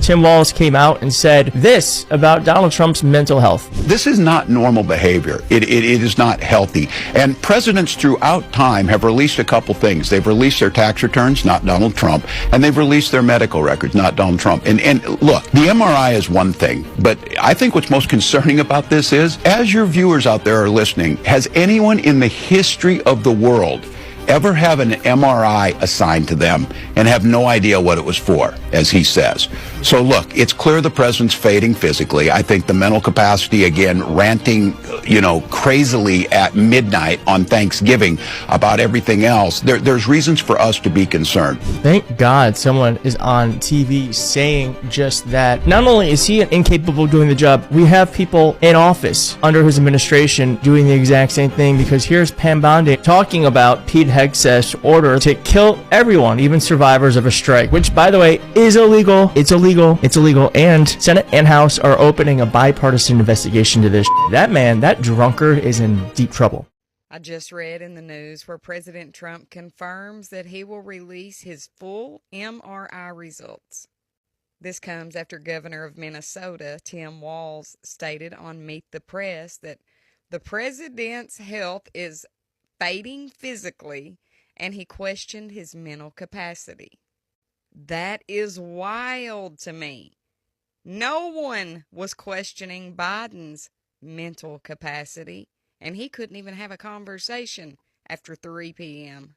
Tim Walz came out and said this about Donald Trump's mental health. This is not normal behavior. It is not healthy. And presidents throughout time have released a couple things. They've released their tax returns, not Donald Trump, and they've released their medical records, not Donald Trump. And look, the MRI is one thing, but I think what's most concerning about this is, as your viewers out there are listening, has anyone in the history of the world ever have an MRI assigned to them and have no idea what it was for, as he says? So look, it's clear the president's fading physically. I think the mental capacity, again, ranting, crazily at midnight on Thanksgiving about everything else. There's reasons for us to be concerned. Thank God someone is on TV saying just that. Not only is he incapable of doing the job, we have people in office under his administration doing the exact same thing, because here's Pam Bondi talking about Pete Hegseth's order to kill everyone, even survivors of a strike, which, by the way, is illegal. It's illegal. It's illegal. And Senate and House are opening a bipartisan investigation to this. That man, that drunkard, is in deep trouble. I just read in the news where President Trump confirms that he will release his full MRI results. This comes after Governor of Minnesota, Tim Walz, stated on Meet the Press that the president's health is fading physically, and he questioned his mental capacity. That is wild to me. No one was questioning Biden's mental capacity, and he couldn't even have a conversation after 3 p.m.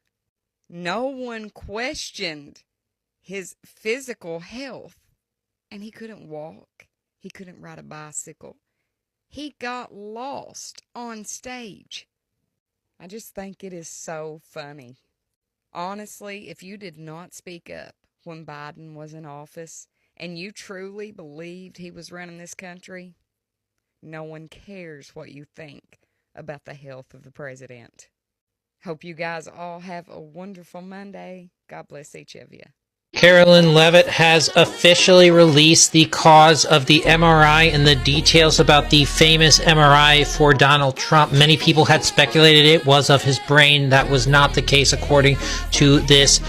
No one questioned his physical health, and he couldn't walk. He couldn't ride a bicycle. He got lost on stage. I just think it is so funny. Honestly, if you did not speak up when Biden was in office and you truly believed he was running this country, no one cares what you think about the health of the president. Hope you guys all have a wonderful Monday. God bless each of you. Carolyn Levitt has officially released the cause of the MRI and the details about the famous MRI for Donald Trump. Many people had speculated it was of his brain. That was not the case, according to this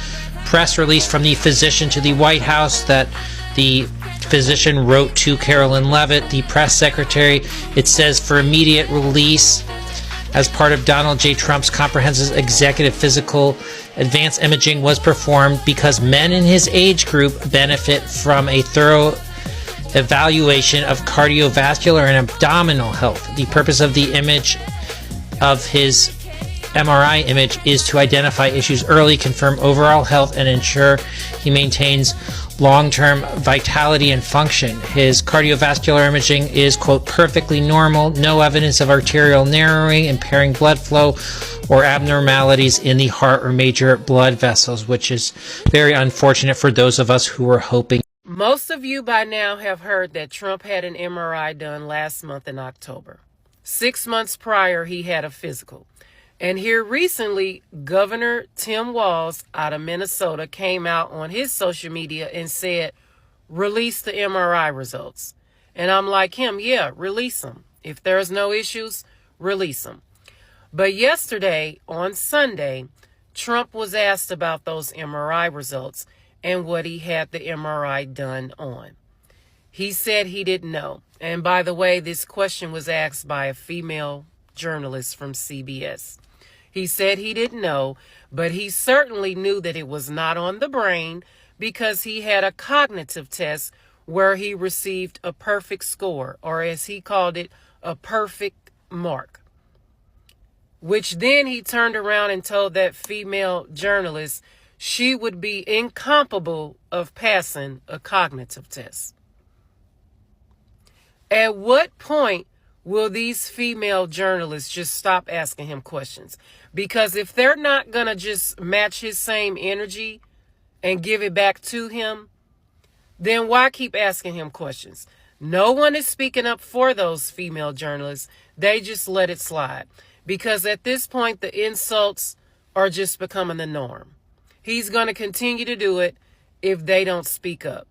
press release from the physician to the White House that the physician wrote to Carolyn Levitt, the press secretary. It says, for immediate release as part of Donald J. Trump's comprehensive executive physical, advanced imaging was performed because men in his age group benefit from a thorough evaluation of cardiovascular and abdominal health. The purpose of the image of his MRI image is to identify issues early, confirm overall health, and ensure he maintains long-term vitality and function. His cardiovascular imaging is, quote, perfectly normal, no evidence of arterial narrowing, impairing blood flow, or abnormalities in the heart or major blood vessels, which is very unfortunate for those of us who were hoping. Most of you by now have heard that Trump had an MRI done last month in October. 6 months prior, he had a physical. And here recently, Governor Tim Walz out of Minnesota came out on his social media and said, release the MRI results. And I'm like him, yeah, release them. If there's no issues, release them. But yesterday, on Sunday, Trump was asked about those MRI results and what he had the MRI done on. He said he didn't know. And by the way, this question was asked by a female journalist from CBS. He said he didn't know, but he certainly knew that it was not on the brain because he had a cognitive test where he received a perfect score, or as he called it, a perfect mark. Which then he turned around and told that female journalist she would be incapable of passing a cognitive test. At what point will these female journalists just stop asking him questions? Because if they're not going to just match his same energy and give it back to him, then why keep asking him questions? No one is speaking up for those female journalists. They just let it slide. Because at this point, the insults are just becoming the norm. He's going to continue to do it if they don't speak up.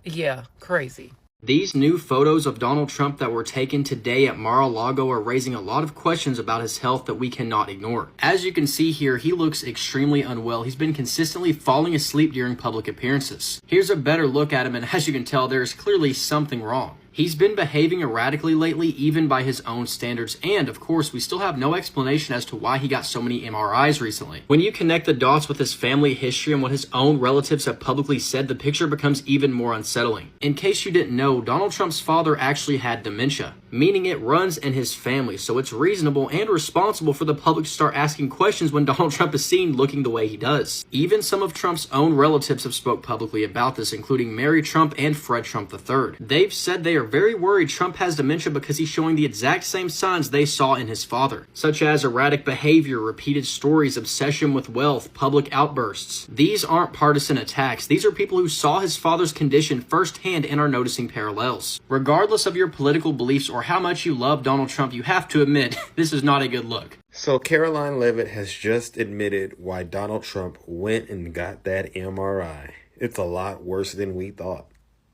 Yeah, crazy. These new photos of Donald Trump that were taken today at Mar-a-Lago are raising a lot of questions about his health that we cannot ignore. As you can see here, he looks extremely unwell. He's been consistently falling asleep during public appearances. Here's a better look at him, and as you can tell, there is clearly something wrong. He's been behaving erratically lately, even by his own standards, and of course, we still have no explanation as to why he got so many MRIs recently. When you connect the dots with his family history and what his own relatives have publicly said, the picture becomes even more unsettling. In case you didn't know, Donald Trump's father actually had dementia, meaning it runs in his family, so it's reasonable and responsible for the public to start asking questions when Donald Trump is seen looking the way he does. Even some of Trump's own relatives have spoke publicly about this, including Mary Trump and Fred Trump III. They've said they are very worried Trump has dementia because he's showing the exact same signs they saw in his father, such as erratic behavior, repeated stories, obsession with wealth, public outbursts. These aren't partisan attacks. These are people who saw his father's condition firsthand and are noticing parallels. Regardless of your political beliefs or how much you love Donald Trump, you have to admit this is not a good look. So Caroline Leavitt has just admitted why Donald Trump went and got that MRI. It's a lot worse than we thought.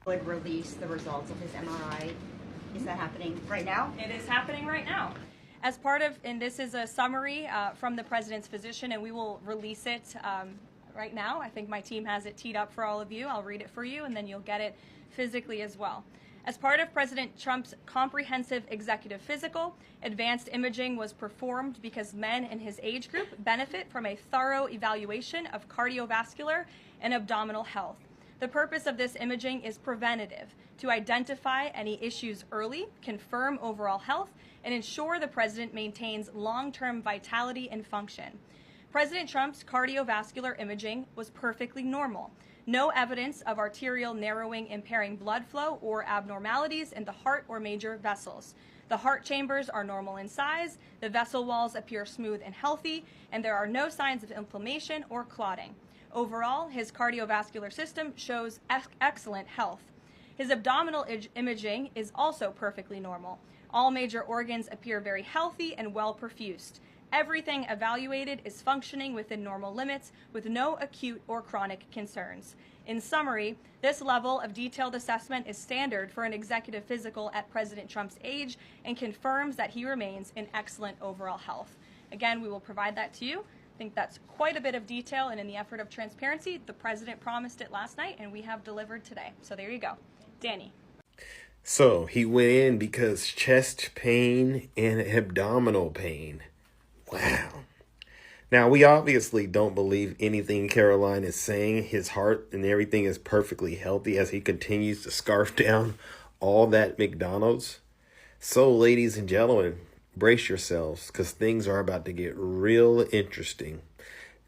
Would release the results of his MRI. Is that happening right now? It is happening right now. As part of, and this is a summary from the president's physician, and we will release it right now. I think my team has it teed up for all of you. I'll read it for you, and then you'll get it physically as well. As part of President Trump's comprehensive executive physical, advanced imaging was performed because men in his age group benefit from a thorough evaluation of cardiovascular and abdominal health. The purpose of this imaging is preventative, to identify any issues early, confirm overall health, and ensure the president maintains long-term vitality and function. President Trump's cardiovascular imaging was perfectly normal. No evidence of arterial narrowing impairing blood flow or abnormalities in the heart or major vessels. The heart chambers are normal in size, the vessel walls appear smooth and healthy, and there are no signs of inflammation or clotting. Overall, his cardiovascular system shows excellent health. His abdominal imaging is also perfectly normal. All major organs appear very healthy and well perfused. Everything evaluated is functioning within normal limits with no acute or chronic concerns. In summary, this level of detailed assessment is standard for an executive physical at President Trump's age and confirms that he remains in excellent overall health. Again, we will provide that to you. I think that's quite a bit of detail, and in the effort of transparency, the president promised it last night, and we have delivered today. So there you go. Danny. So he went in because chest pain and abdominal pain. Wow. Now, we obviously don't believe anything Caroline is saying. His heart and everything is perfectly healthy as he continues to scarf down all that McDonald's. So, ladies and gentlemen, brace yourselves because things are about to get real interesting.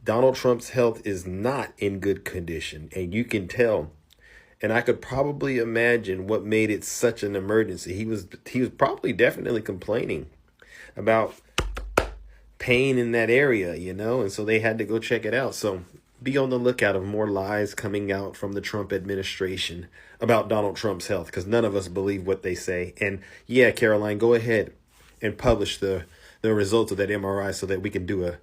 Donald Trump's health is not in good condition, and you can tell. And I could probably imagine what made it such an emergency. He was probably definitely complaining about pain in that area, and so they had to go check it out. So be on the lookout of more lies coming out from the Trump administration about Donald Trump's health, because none of us believe what they say. And yeah, Caroline, go ahead and publish the results of that MRI so that we can do a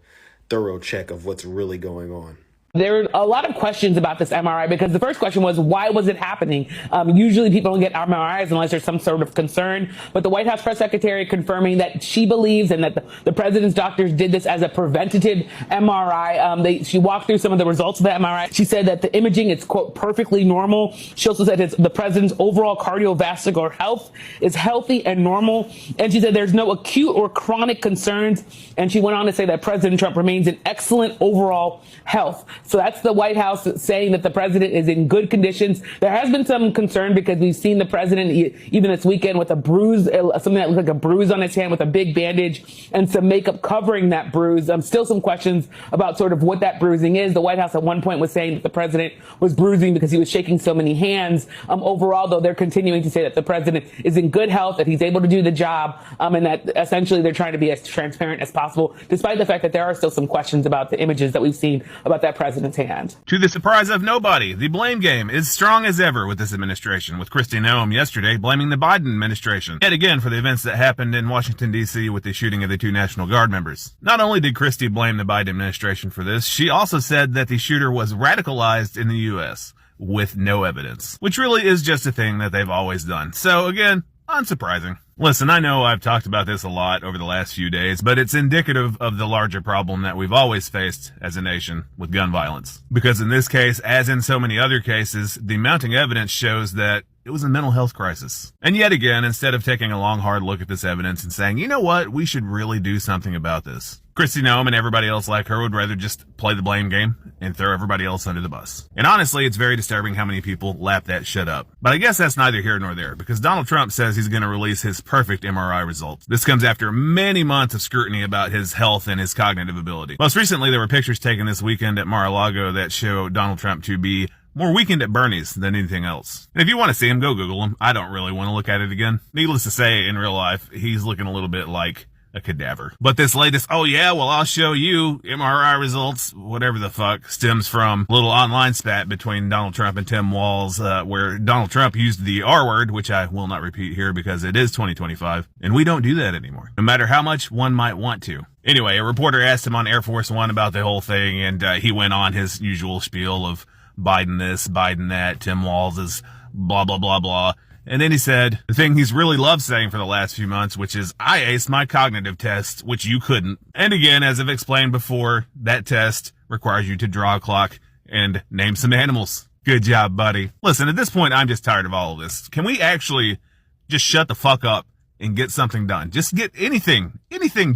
thorough check of what's really going on. There are a lot of questions about this MRI because the first question was, why was it happening? Usually people don't get MRIs unless there's some sort of concern. But the White House press secretary confirming that she believes and that the president's doctors did this as a preventative MRI. She walked through some of the results of the MRI. She said that the imaging is, quote, perfectly normal. She also said the president's overall cardiovascular health is healthy and normal. And she said there's no acute or chronic concerns. And she went on to say that President Trump remains in excellent overall health. So that's the White House saying that the president is in good conditions. There has been some concern because we've seen the president even this weekend with a bruise, something that looked like a bruise on his hand with a big bandage and some makeup covering that bruise. Still some questions about sort of what that bruising is. The White House at one point was saying that the president was bruising because he was shaking so many hands. Overall, though, they're continuing to say that the president is in good health, that he's able to do the job, and that essentially they're trying to be as transparent as possible, despite the fact that there are still some questions about the images that we've seen about that president's hand. To the surprise of nobody, the blame game is strong as ever with this administration, with Kristi Noem yesterday blaming the Biden administration yet again for the events that happened in Washington, D.C. with the shooting of the 2 National Guard members. Not only did Kristi blame the Biden administration for this, she also said that the shooter was radicalized in the U.S. with no evidence, which really is just a thing that they've always done. So again, unsurprising. Listen, I know I've talked about this a lot over the last few days, but it's indicative of the larger problem that we've always faced as a nation with gun violence. Because in this case, as in so many other cases, the mounting evidence shows that it was a mental health crisis. And yet again, instead of taking a long, hard look at this evidence and saying, you know what, we should really do something about this, Kristi Noem and everybody else like her would rather just play the blame game and throw everybody else under the bus. And honestly, it's very disturbing how many people lap that shit up. But I guess that's neither here nor there, because Donald Trump says he's going to release his perfect MRI results. This comes after many months of scrutiny about his health and his cognitive ability. Most recently, there were pictures taken this weekend at Mar-a-Lago that show Donald Trump to be more weekend at Bernie's than anything else. And if you want to see him, go Google him. I don't really want to look at it again. Needless to say, in real life, he's looking a little bit like a cadaver. But this latest, oh yeah, well I'll show you MRI results, whatever the fuck, stems from a little online spat between Donald Trump and Tim Walz, where Donald Trump used the R word, which I will not repeat here because it is 2025, and we don't do that anymore, no matter how much one might want to. Anyway, a reporter asked him on Air Force One about the whole thing, and he went on his usual spiel of Biden this, Biden that, Tim Walz is blah, blah, blah, blah. And then he said the thing he's really loved saying for the last few months, which is, I aced my cognitive test, which you couldn't. And again, as I've explained before, that test requires you to draw a clock and name some animals. Good job, buddy. Listen, at this point, I'm just tired of all of this. Can we actually just shut the fuck up and get something done? Just get anything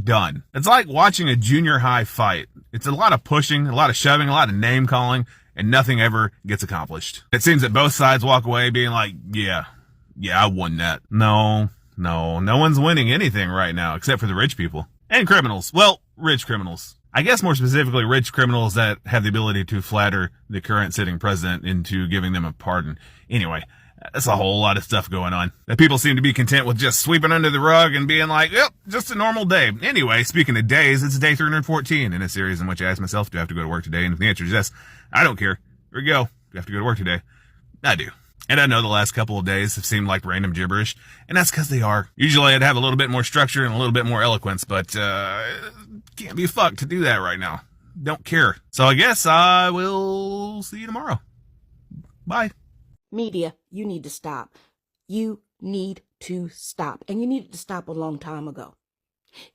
done. It's like watching a junior high fight. It's a lot of pushing, a lot of shoving, a lot of name calling, and nothing ever gets accomplished. It seems that both sides walk away being like, yeah, I won that. No one's winning anything right now except for the rich people and criminals. Well, rich criminals. I guess more specifically, rich criminals that have the ability to flatter the current sitting president into giving them a pardon. Anyway, that's a whole lot of stuff going on that people seem to be content with just sweeping under the rug and being like, yep, just a normal day. Anyway, speaking of days, it's day 314 in a series in which I ask myself, do I have to go to work today? And if the answer is yes, I don't care. Here we go. Do I have to go to work today? I do. And I know the last couple of days have seemed like random gibberish, and that's because they are. Usually I'd have a little bit more structure and a little bit more eloquence, but can't be fucked to do that right now. Don't care. So I guess I will see you tomorrow. Bye. Media, you need to stop. You need to stop. And you needed to stop a long time ago.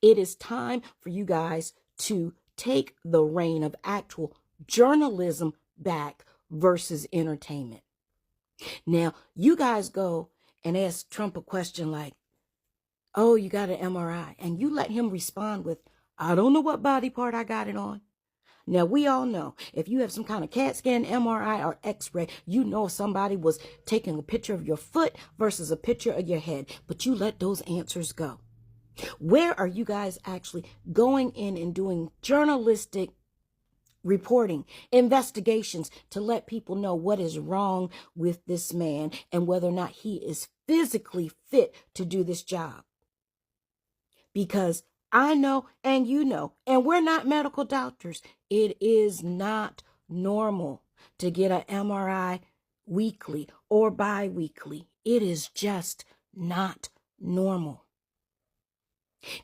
It is time for you guys to take the reign of actual journalism back versus entertainment. Now, you guys go and ask Trump a question like, oh, you got an MRI. And you let him respond with, I don't know what body part I got it on. Now, we all know if you have some kind of CAT scan, MRI, or X-ray, you know if somebody was taking a picture of your foot versus a picture of your head. But you let those answers go. Where are you guys actually going in and doing journalistic reporting, investigations to let people know what is wrong with this man and whether or not he is physically fit to do this job? Because I know and you know, and we're not medical doctors, it is not normal to get an MRI weekly or bi-weekly. It is just not normal.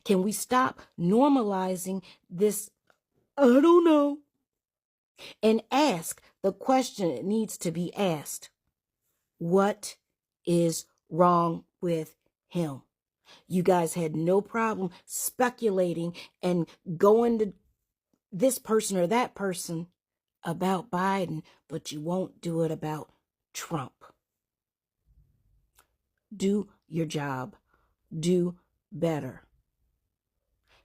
Can we stop normalizing this, I don't know, and ask the question that needs to be asked? What is wrong with him? You guys had no problem speculating and going to this person or that person about Biden, but you won't do it about Trump. Do your job. Do better.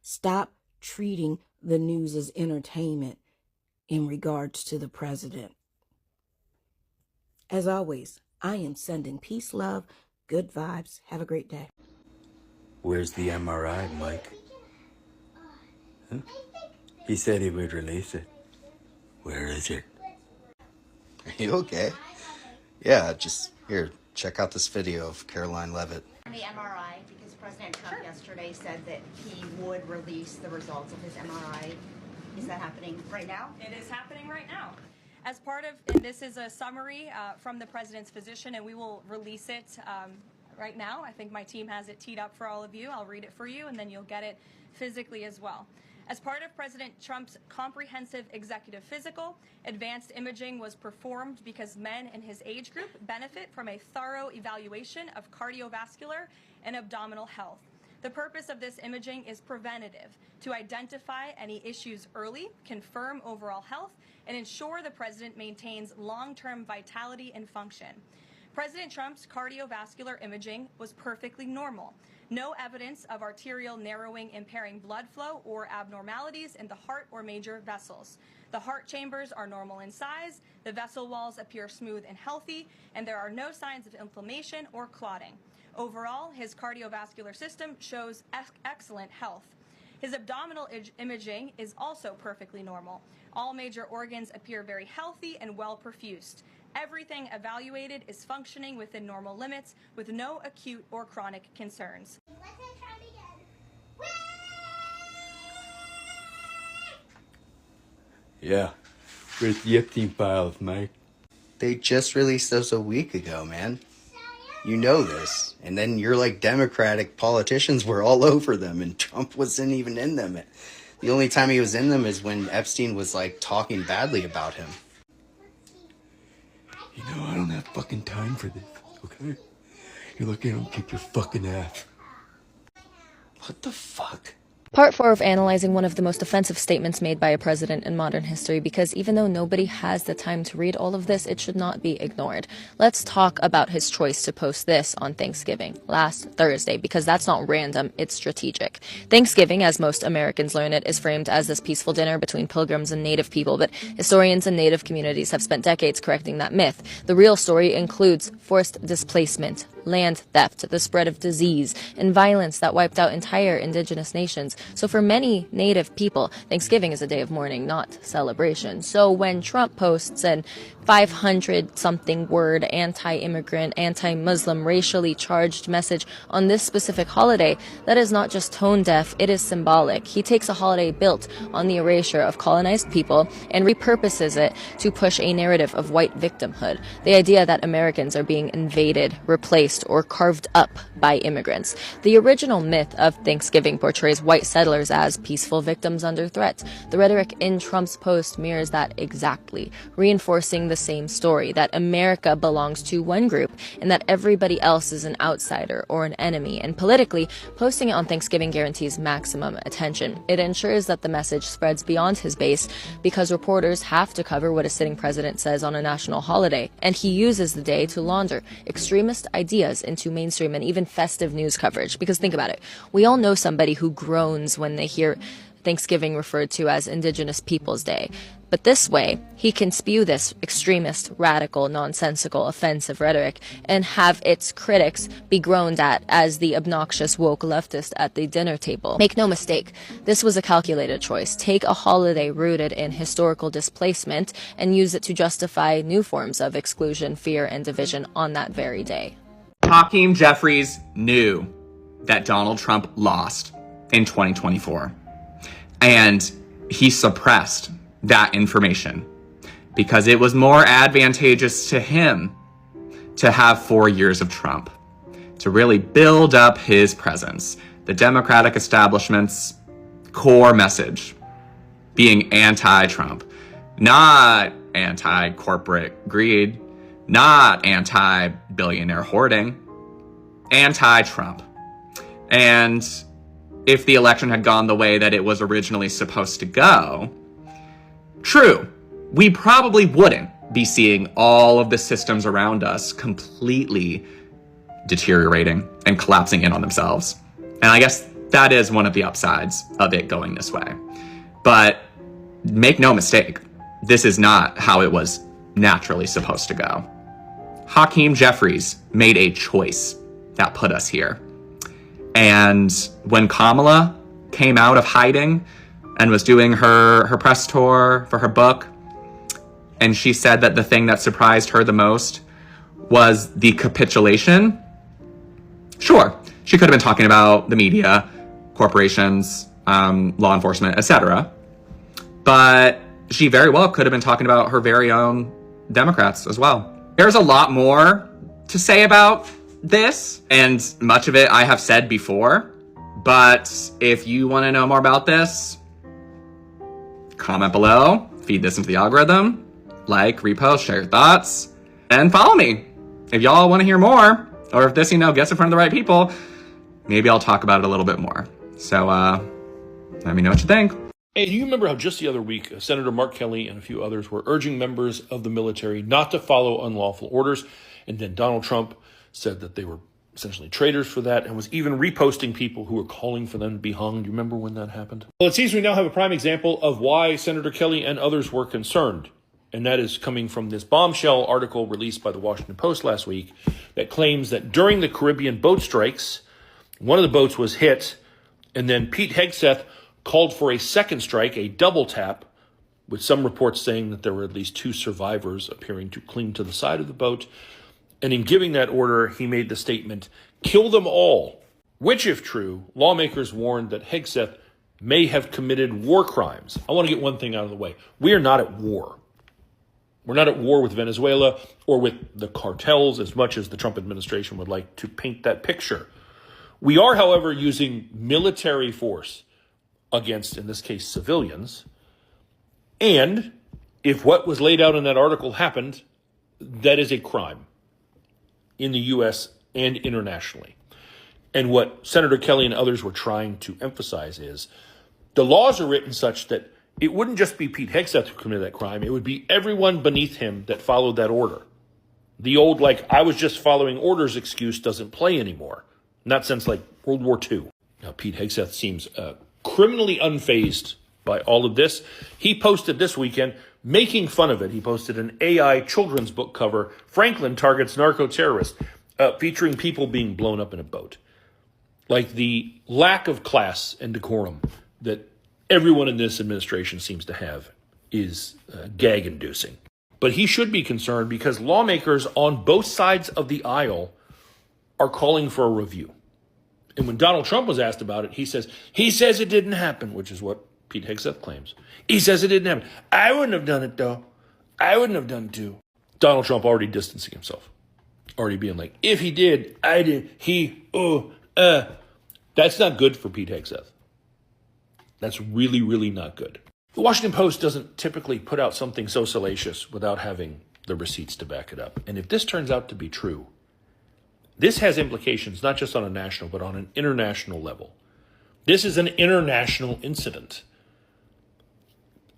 Stop treating the news as entertainment in regards to the president. As always, I am sending peace, love, good vibes. Have a great day. Where's the MRI, Mike? Huh? He said he would release it. Where is it? Are you okay? Yeah, just here, check out this video of Caroline Levitt. The MRI, because President Trump yesterday said that he would release the results of his MRI. Is that happening right now? It is happening right now. As part of, and this is a summary from the president's physician, and we will release it right now. I think my team has it teed up for all of you. I'll read it for you, and then you'll get it physically as well. As part of President Trump's comprehensive executive physical, advanced imaging was performed because men in his age group benefit from a thorough evaluation of cardiovascular and abdominal health. The purpose of this imaging is preventative, to identify any issues early, confirm overall health, and ensure the president maintains long-term vitality and function. President Trump's cardiovascular imaging was perfectly normal. No evidence of arterial narrowing impairing blood flow or abnormalities in the heart or major vessels. The heart chambers are normal in size, the vessel walls appear smooth and healthy, and there are no signs of inflammation or clotting. Overall, his cardiovascular system shows excellent health. His abdominal imaging is also perfectly normal. All major organs appear very healthy and well perfused. Everything evaluated is functioning within normal limits with no acute or chronic concerns. Yeah, where's the Epstein files, Mike? They just released those a week ago, man. You know this. And then you're like Democratic politicians were all over them and Trump wasn't even in them. The only time he was in them is when Epstein was like talking badly about him. You know, I don't have fucking time for this, okay? You're lucky I don't kick your fucking ass. What the fuck? Part 4 of analyzing one of the most offensive statements made by a president in modern history, because even though nobody has the time to read all of this, it should not be ignored. Let's talk about his choice to post this on Thanksgiving, last Thursday, because that's not random, it's strategic. Thanksgiving, as most Americans learn it, is framed as this peaceful dinner between pilgrims and Native people, but historians and Native communities have spent decades correcting that myth. The real story includes forced displacement, land theft, the spread of disease, and violence that wiped out entire indigenous nations. So for many Native people, Thanksgiving is a day of mourning, not celebration. So when Trump posts an 500-something word anti-immigrant, anti-Muslim, racially charged message on this specific holiday, that is not just tone deaf, it is symbolic. He takes a holiday built on the erasure of colonized people and repurposes it to push a narrative of white victimhood. The idea that Americans are being invaded, replaced, or carved up by immigrants. The original myth of Thanksgiving portrays white settlers as peaceful victims under threat. The rhetoric in Trump's post mirrors that exactly, reinforcing the same story, that America belongs to one group and that everybody else is an outsider or an enemy. And politically, posting it on Thanksgiving guarantees maximum attention. It ensures that the message spreads beyond his base because reporters have to cover what a sitting president says on a national holiday, and he uses the day to launder extremist ideas into mainstream and even festive news coverage. Because think about it, we all know somebody who groans when they hear Thanksgiving referred to as Indigenous Peoples Day. But this way, he can spew this extremist, radical, nonsensical, offensive rhetoric and have its critics be groaned at as the obnoxious woke leftist at the dinner table. Make no mistake, this was a calculated choice. Take a holiday rooted in historical displacement and use it to justify new forms of exclusion, fear, and division on that very day. Hakeem Jeffries knew that Donald Trump lost in 2024. And he suppressed that information because it was more advantageous to him to have 4 years of Trump, to really build up his presence. The Democratic establishment's core message being anti-Trump, not anti-corporate greed, not anti-billionaire hoarding, anti-Trump. And if the election had gone the way that it was originally supposed to go, true, we probably wouldn't be seeing all of the systems around us completely deteriorating and collapsing in on themselves. And I guess that is one of the upsides of it going this way. But make no mistake, this is not how it was naturally supposed to go. Hakeem Jeffries made a choice that put us here. And when Kamala came out of hiding and was doing her press tour for her book, and she said that the thing that surprised her the most was the capitulation, sure, she could have been talking about the media, corporations, law enforcement, etc. But she very well could have been talking about her very own Democrats as well. There's a lot more to say about this, and much of it I have said before, but if you want to know more about this, comment below, feed this into the algorithm, like, repost, share your thoughts, and follow me. If y'all want to hear more, or if this, gets in front of the right people, maybe I'll talk about it a little bit more. So, let me know what you think. Hey, do you remember how just the other week, Senator Mark Kelly and a few others were urging members of the military not to follow unlawful orders, and then Donald Trump said that they were essentially traitors for that, and was even reposting people who were calling for them to be hung? Do you remember when that happened? Well, it seems we now have a prime example of why Senator Kelly and others were concerned, and that is coming from this bombshell article released by the Washington Post last week that claims that during the Caribbean boat strikes, one of the boats was hit, and then Pete Hegseth called for a second strike, a double tap, with some reports saying that there were at least 2 survivors appearing to cling to the side of the boat. And in giving that order, he made the statement, "Kill them all," which, if true, lawmakers warned that Hegseth may have committed war crimes. I want to get one thing out of the way. We are not at war. We're not at war with Venezuela or with the cartels as much as the Trump administration would like to paint that picture. We are, however, using military force against, in this case, civilians. And if what was laid out in that article happened, that is a crime in the U.S. and internationally. And what Senator Kelly and others were trying to emphasize is the laws are written such that it wouldn't just be Pete Hegseth who committed that crime. It would be everyone beneath him that followed that order. The old, I was just following orders excuse doesn't play anymore. Not since, World War II. Now, Pete Hegseth seems criminally unfazed by all of this. He posted this weekend, making fun of it. He posted an AI children's book cover, Franklin Targets Narco-Terrorists, featuring people being blown up in a boat. The lack of class and decorum that everyone in this administration seems to have is gag-inducing. But he should be concerned because lawmakers on both sides of the aisle are calling for a review. And when Donald Trump was asked about it, he says it didn't happen, which is what Pete Hegseth claims. He says it didn't happen. I wouldn't have done it, though. I wouldn't have done it, too. Donald Trump already distancing himself. Already being like, if he did, I did, That's not good for Pete Hegseth. That's really, really not good. The Washington Post doesn't typically put out something so salacious without having the receipts to back it up. And if this turns out to be true, this has implications not just on a national, but on an international level. This is an international incident.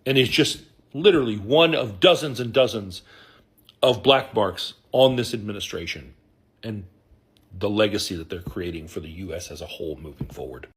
And it's just literally one of dozens and dozens of black marks on this administration and the legacy that they're creating for the U.S. as a whole moving forward.